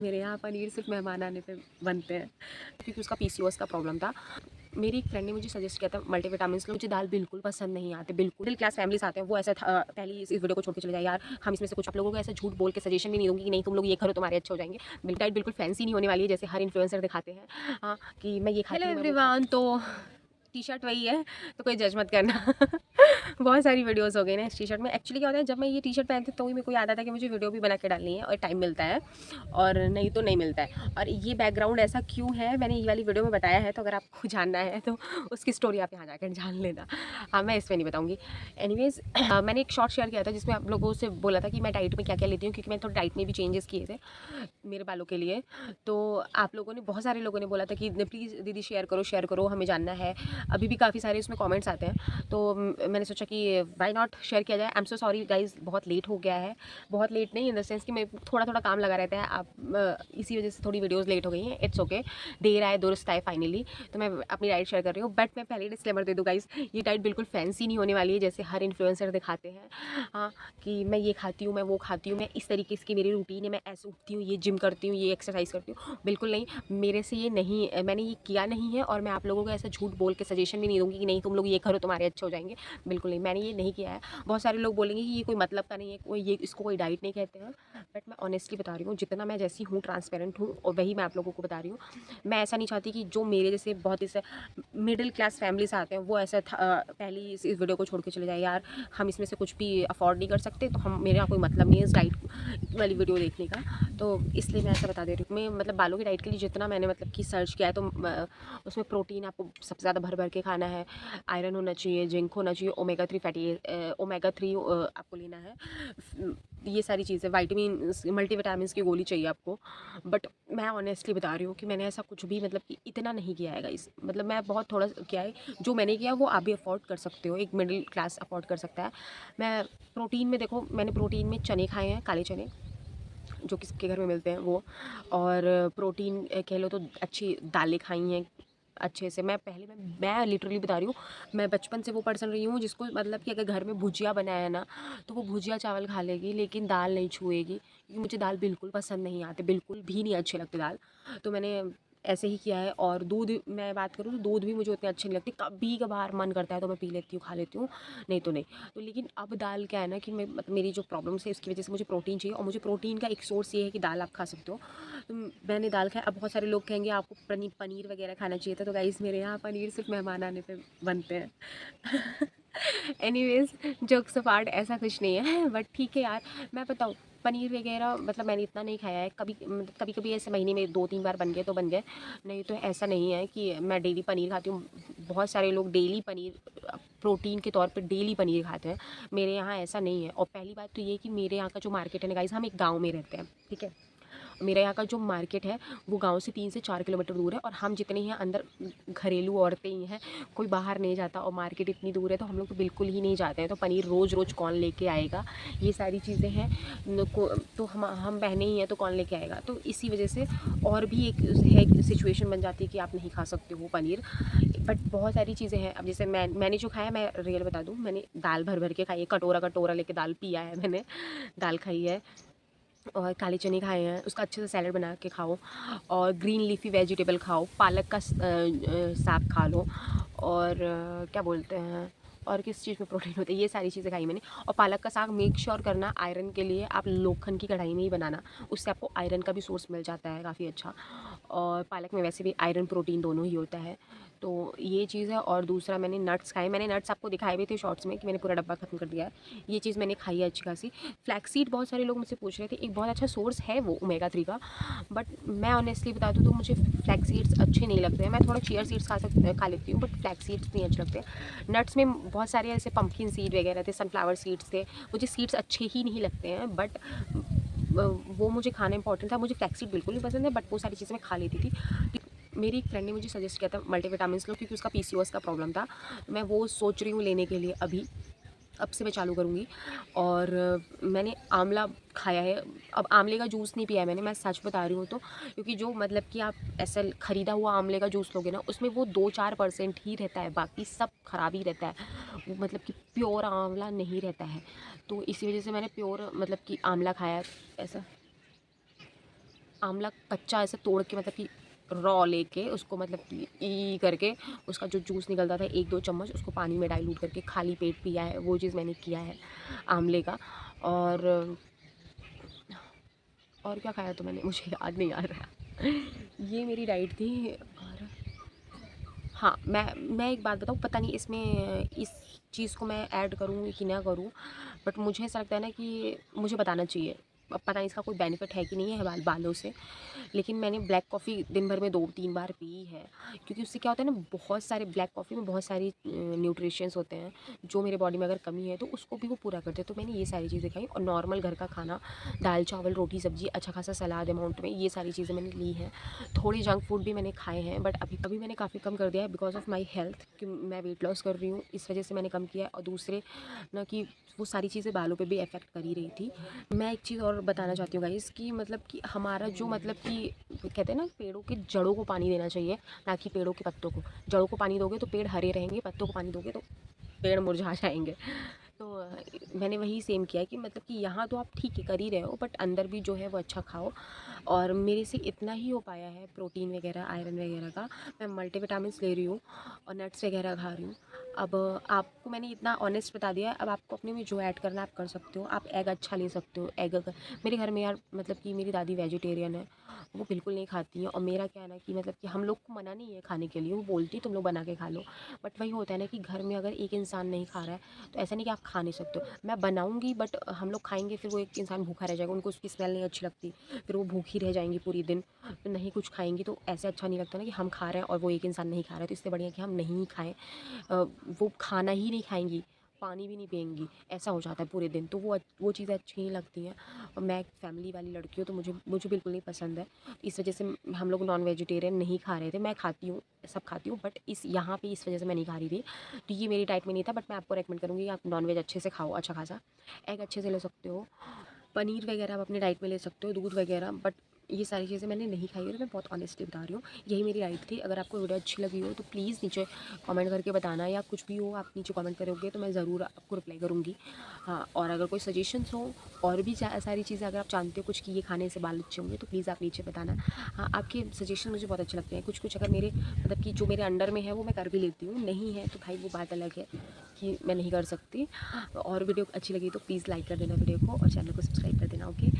मेरे यहाँ पनीर सिर्फ मेहमान आने पे बनते हैं क्योंकि उसका पीसीओएस का प्रॉब्लम था। मेरी एक फ्रेंड ने मुझे सजेस्ट किया था मल्टीविटामिन्स लो। मुझे दाल बिल्कुल पसंद नहीं आते, बिल्कुल। मिडिल क्लास फैमिलीज आते हैं वो ऐसा था। पहले ही इस वीडियो को छोड़ के चले जाए यार, हम इसमें से कुछ आप लोगों को ऐसा झूठ बोल के सजेशन भी नहीं दूंगी कि नहीं तुम लोग ये करो तुम्हारे अच्छे हो जाएंगे। डाइट बिल्कुल फैंसी नहीं होने वाली है जैसे हर इन्फ्लुएंसर दिखाते हैं। हाँ कि मैं ये खाती हूँ। हेलो एवरीवन, तो टी शर्ट वही है तो कोई जज मत करना। बहुत सारी वीडियोस हो गई ना इस टी शर्ट में। एक्चुअली क्या होता है, जब मैं ये टी शर्ट पहनती हूँ तो ही मेरे को याद आता है कि मुझे वीडियो भी बना के डालनी है और टाइम मिलता है, और नहीं तो नहीं मिलता है। और ये बैकग्राउंड ऐसा क्यों है मैंने ये वाली वीडियो में बताया है, तो अगर आपको जानना है तो उसकी स्टोरी आप यहाँ जाकर जान लेना। हाँ, मैं इसमें नहीं बताऊँगी। एनीवेज मैंने एक शॉर्ट शेयर किया था जिसमें आप लोगों से बोला था कि मैं डाइट में क्या क्या लेती हूँ, क्योंकि मैंने थोड़ा डाइट में भी चेंजेस किए थे मेरे बालों के लिए। तो आप लोगों ने, बहुत सारे लोगों ने बोला था कि प्लीज़ दीदी शेयर करो, हमें जानना है। अभी भी काफ़ी सारे उसमें कमेंट्स आते हैं, तो मैंने सोचा कि व्हाई नॉट शेयर किया जाए। I am so sorry guys, बहुत लेट हो गया है। बहुत लेट नहीं इन द सेंस कि मैं थोड़ा थोड़ा काम लगा रहता है, आप इसी वजह से थोड़ी वीडियोज़ लेट हो गई हैं। इट्स ओके, देर आए दुरुस्त आए फाइनली। तो मैं अपनी डाइट शेयर कर रही हूँ, बट मैं पहले डिस्क्लेमर दे दूँ गाइज, ये डाइट बिल्कुल फैंसी नहीं होने वाली है जैसे हर इन्फ्लुएंसर दिखाते हैं। हाँ कि मैं ये खाती हूँ, मैं वो खाती हूँ, मैं इस तरीके की मेरी रूटीन है, मैं ऐसे उठती हूँ, ये जिम करती हूँ, ये एक्सरसाइज करती हूँ। बिल्कुल नहीं, मेरे से ये नहीं, मैंने ये किया नहीं है, और मैं आप लोगों को ऐसा झूठ बोल के सजेशन भी नहीं दूंगी कि नहीं तुम लोग ये करो तुम्हारे अच्छे हो जाएंगे। बिल्कुल नहीं, मैंने ये नहीं किया है। बहुत सारे लोग बोलेंगे कि ये कोई मतलब का नहीं है, कोई ये इसको कोई डाइट नहीं कहते हैं, बट मैं ऑनेस्टली बता रही हूँ, जितना मैं जैसी हूँ ट्रांसपेरेंट हूँ और वही मैं आप लोगों को बता रही हूँ। मैं ऐसा नहीं चाहती कि जो मेरे जैसे बहुत इस मिडिल क्लास फैमिली से आते हैं वो ऐसा पहले ही इस वीडियो को छोड़ के चले जाए यार, हम इसमें से कुछ भी अफोर्ड नहीं कर सकते, तो हम, मेरे यहाँ कोई मतलब नहीं है इस डाइट वाली वीडियो देखने का। तो इसलिए मैं ऐसा बता दे रही हूँ। मैं मतलब बालों की डाइट के लिए जितना मैंने मतलब कि सर्च किया है, तो उसमें प्रोटीन आपको सबसे ज़्यादा भर भर के खाना है, आयरन होना चाहिए, जिंक होना चाहिए, ओमेगा 3 आपको लेना है, ये सारी चीज़ें, वाइटामिन मल्टीविटामिन की गोली चाहिए आपको। बट मैं ऑनेस्टली बता रही हूँ कि मैंने ऐसा कुछ भी मतलब कि इतना नहीं किया है गाइस। मतलब मैं बहुत थोड़ा किया है, जो मैंने किया वो आप भी अफोर्ड कर सकते हो, एक मिडिल क्लास अफोर्ड कर सकता है। मैं प्रोटीन में देखो, मैंने प्रोटीन में चने खाए हैं, काले चने जो किसके घर में मिलते हैं वो, और प्रोटीन कह लो तो अच्छी दालें खाई हैं अच्छे से। मैं लिटरली बता रही हूँ, मैं बचपन से वो पर्सन रही हूँ जिसको मतलब कि अगर घर में भुजिया बनाया है ना, तो वो भुजिया चावल खा लेगी लेकिन दाल नहीं छुएगी, क्योंकि मुझे दाल बिल्कुल पसंद नहीं आती, बिल्कुल भी नहीं अच्छी लगती दाल। तो मैंने ऐसे ही किया है। और दूध, मैं बात करूँ तो दूध भी मुझे उतनी अच्छी नहीं लगती, कभी कभार मन करता है तो मैं पी लेती हूँ, खा लेती हूँ, नहीं तो नहीं। तो लेकिन अब दाल क्या है ना कि मैं मतलब मेरी जो प्रॉब्लम्स है इसकी वजह से मुझे प्रोटीन चाहिए, और मुझे प्रोटीन का एक सोर्स ये है कि दाल आप खा सकते हो। तो मैंने दाल खाया। अब बहुत सारे लोग कहेंगे आपको पनीर वगैरह खाना चाहिए था, तो गाइस मेरे यहाँ पनीर सिर्फ मेहमान आने पे बनते हैं। एनीवेज, जोक्स अपार्ट, ऐसा कुछ नहीं है। बट ठीक है यार, मैं बताऊँ, पनीर वगैरह मतलब मैंने इतना नहीं खाया है। कभी कभी ऐसे महीने में 2-3 बार बन गए तो बन गए, नहीं तो ऐसा नहीं है कि मैं डेली पनीर खाती हूँ। बहुत सारे लोग डेली पनीर प्रोटीन के तौर पे डेली पनीर खाते हैं, मेरे यहाँ ऐसा नहीं है। और पहली बात तो ये कि मेरे यहाँ का जो मार्केट है ना गाइस, हम एक गाँव में रहते हैं, ठीक है। मेरे यहाँ का जो मार्केट है वो गांव से 3 से 4 किलोमीटर दूर है, और हम जितने ही अंदर घरेलू औरतें ही हैं, कोई बाहर नहीं जाता, और मार्केट इतनी दूर है तो हम लोग तो बिल्कुल ही नहीं जाते हैं। तो पनीर रोज़ रोज़ कौन लेके आएगा, ये सारी चीज़ें हैं। तो हम बहनें ही हैं तो कौन लेके आएगा, तो इसी वजह से और भी एक है सिचुएशन बन जाती है कि आप नहीं खा सकते हो पनीर। बट बहुत सारी चीज़ें हैं। अब जैसे मैंने जो खाया, मैं रियल बता दूँ, मैंने दाल भर भर के खाई है, कटोरा कटोरा लेके दाल पिया है मैंने, दाल खाई है, और काले चने खाए हैं, उसका अच्छे से सैलड बना के खाओ, और ग्रीन लीफी वेजिटेबल खाओ, पालक का साग खा लो, और क्या बोलते हैं, और किस चीज़ में प्रोटीन होता है, ये सारी चीज़ें खाई मैंने। और पालक का साग मेक श्योर करना आयरन के लिए आप लोखंड की कढ़ाई में ही बनाना, उससे आपको आयरन का भी सोर्स मिल जाता है काफ़ी अच्छा। और पालक में वैसे भी आयरन प्रोटीन दोनों ही होता है, तो ये चीज़ है। और दूसरा, मैंने नट्स खाए, मैंने नट्स आपको दिखाए भी थे शॉर्ट्स में कि मैंने पूरा डब्बा खत्म कर दिया है, ये चीज़ मैंने खाई है अच्छी खासी। फ्लैक्सीड, बहुत सारे लोग मुझसे पूछ रहे थे, एक बहुत अच्छा सोर्स है वो ओमेगा 3 का, बट मैं ऑनेस्टली बता दूँ तो मुझे फ्लैक्सीड्स अच्छे नहीं लगते हैं। मैं थोड़ा चिया सीड्स खा लेती हूँ, बट फ्लैक्सीड्स नहीं अच्छे लगते। नट्स में बहुत सारे ऐसे पम्पकिन सीड वगैरह थे, सनफ्लावर सीड्स थे, मुझे सीड्स अच्छे ही नहीं लगते हैं, बट वो मुझे खाना इंपॉर्टेंट था। मुझे फ्लैक्सीड बिल्कुल नहीं पसंद है, बट वो सारी चीज़ें मैं खा लेती थी। मेरी एक फ्रेंड ने मुझे सजेस्ट किया था मल्टीविटामिन्स लो, क्योंकि उसका पीसीओएस का प्रॉब्लम था। मैं वो सोच रही हूँ लेने के लिए, अभी अब से मैं चालू करूँगी। और मैंने आंवला खाया है। अब आंवले का जूस नहीं पिया है मैंने, मैं सच बता रही हूँ तो, क्योंकि जो मतलब कि आप ऐसा ख़रीदा हुआ आंवले का जूस लोगे ना, उसमें वो 2-4% ही रहता है, बाकी सब ख़राब ही रहता है, वो मतलब कि प्योर आंवला नहीं रहता है। तो इसी वजह से मैंने प्योर मतलब कि आंवला खाया है ऐसा। आंवला कच्चा ऐसे तोड़ के मतलब कि रॉ लेके उसको मतलब कि करके उसका जो जूस निकलता था 1-2 चम्मच उसको पानी में डाइल्यूट करके खाली पेट पिया है, वो चीज़ मैंने किया है आंवले का। और क्या खाया तो मैंने मुझे याद नहीं आ रहा। ये मेरी डाइट थी। और हाँ, मैं एक बात बताऊँ, पता नहीं इसमें इस चीज़ को मैं ऐड करूँ कि ना करूँ, बट मुझे ऐसा लगता है ना कि मुझे बताना चाहिए। अब पता नहीं इसका कोई बेनिफिट है कि नहीं है बालों से, लेकिन मैंने ब्लैक कॉफ़ी दिन भर में 2-3 बार पी है, क्योंकि उससे क्या होता है ना, बहुत सारे ब्लैक कॉफ़ी में बहुत सारी न्यूट्रिशंस होते हैं, जो मेरे बॉडी में अगर कमी है तो उसको भी वो पूरा करते हैं। तो मैंने ये सारी चीज़ें खाई और नॉर्मल घर का खाना, दाल चावल रोटी सब्जी, अच्छा खासा सलाद अमाउंट में, ये सारी चीज़ें मैंने ली हैं। थोड़ी जंक फूड भी मैंने खाए हैं, बट अभी अभी मैंने काफ़ी कम कर दिया है बिकॉज ऑफ माई हेल्थ, कि मैं वेट लॉस कर रही हूँ, इस वजह से मैंने कम किया है। और दूसरे ना कि वो सारी चीज़ें बालों पे भी इफ़ेक्ट कर ही रही थी। मैं एक चीज़ और बताना चाहती हूँ गाइस, कि मतलब कि हमारा जो मतलब कि कहते हैं ना, पेड़ों की जड़ों को पानी देना चाहिए, ना कि पेड़ों के पत्तों को। जड़ों को पानी दोगे तो पेड़ हरे रहेंगे, पत्तों को पानी दोगे तो पेड़ मुरझा जाएंगे। तो मैंने वही सेम किया है कि मतलब कि यहाँ तो आप ठीक है कर ही रहे हो, बट अंदर भी जो है वो अच्छा खाओ। और मेरे से इतना ही हो पाया है प्रोटीन वगैरह, आयरन वगैरह का। मैं मल्टीविटामिन्स ले रही हूँ और नट्स वगैरह खा रही हूँ। अब आपको मैंने इतना ऑनेस्ट बता दिया है, अब आपको अपने में जो ऐड करना है आप कर सकते हो। आप एग अच्छा ले सकते हो, एग अगर मेरे घर में यार मतलब कि मेरी दादी वेजिटेरियन है, वो बिल्कुल नहीं खाती है। और मेरा क्या है ना कि मतलब कि हम लोग को मना नहीं है खाने के लिए, वो बोलती तुम लोग बना के खा लो, बट वही होता है ना कि घर में अगर एक इंसान नहीं खा रहा है तो ऐसा नहीं कि आप खा नहीं सकते हो। मैं बनाऊँगी बट हम लोग खाएँगे, फिर वो एक इंसान भूखा रह जाएगा, उनको उसकी स्मेल नहीं अच्छी लगती, फिर वो भूखी रह जाएँगी पूरी दिन, तो नहीं कुछ खाएँगी, तो ऐसे अच्छा नहीं लगता ना कि हम खा रहे हैं और वो एक इंसान नहीं खा रहा है। तो इससे बढ़िया कि हम नहीं खाएँ। वो खाना ही नहीं खाएँगी, पानी भी नहीं पिएँगी, ऐसा हो जाता है पूरे दिन, तो वो चीज़ें अच्छी नहीं लगती हैं। और मैं एक फैमिली वाली लड़की हूँ, तो मुझे बिल्कुल नहीं पसंद है। इस वजह से हम लोग नॉन वेजिटेरियन नहीं खा रहे थे। मैं खाती हूँ, सब खाती हूँ, बट इस यहाँ पे इस वजह से मैं नहीं खा रही थी। तो ये मेरी डाइट में नहीं था, बट मैं आपको रेकमेंड करूँगी कि आप नॉन-वेज अच्छे से खाओ, अच्छा खासा। एग अच्छे से ले सकते हो, पनीर वगैरह आप अपनी डाइट में ले सकते हो, दूध वगैरह, बट ये सारी चीज़ें मैंने नहीं खाई है, तो मैं बहुत ऑनेस्टली बता रही हूँ। यही मेरी डाइट थी। अगर आपको वीडियो अच्छी लगी हो तो प्लीज़ नीचे कमेंट करके बताना, या कुछ भी हो आप नीचे कमेंट करोगे तो मैं ज़रूर आपको रिप्लाई करूँगी। हाँ, और अगर कोई सजेशंस हो और भी सारी चीज़ें अगर आप जानते हो कुछ कि ये खाने से बाल अच्छे होंगे, तो प्लीज़ आप नीचे बताना। हाँ, आपके सजेशन मुझे बहुत अच्छे लगते हैं। कुछ अगर मेरे मतलब कि जो मेरे अंडर में है वो मैं कर भी लेती हूँ, नहीं है तो भाई वो बात अलग है कि मैं नहीं कर सकती। और वीडियो अच्छी लगी तो प्लीज़ लाइक कर देना वीडियो को और चैनल को सब्सक्राइब कर देना। ओके।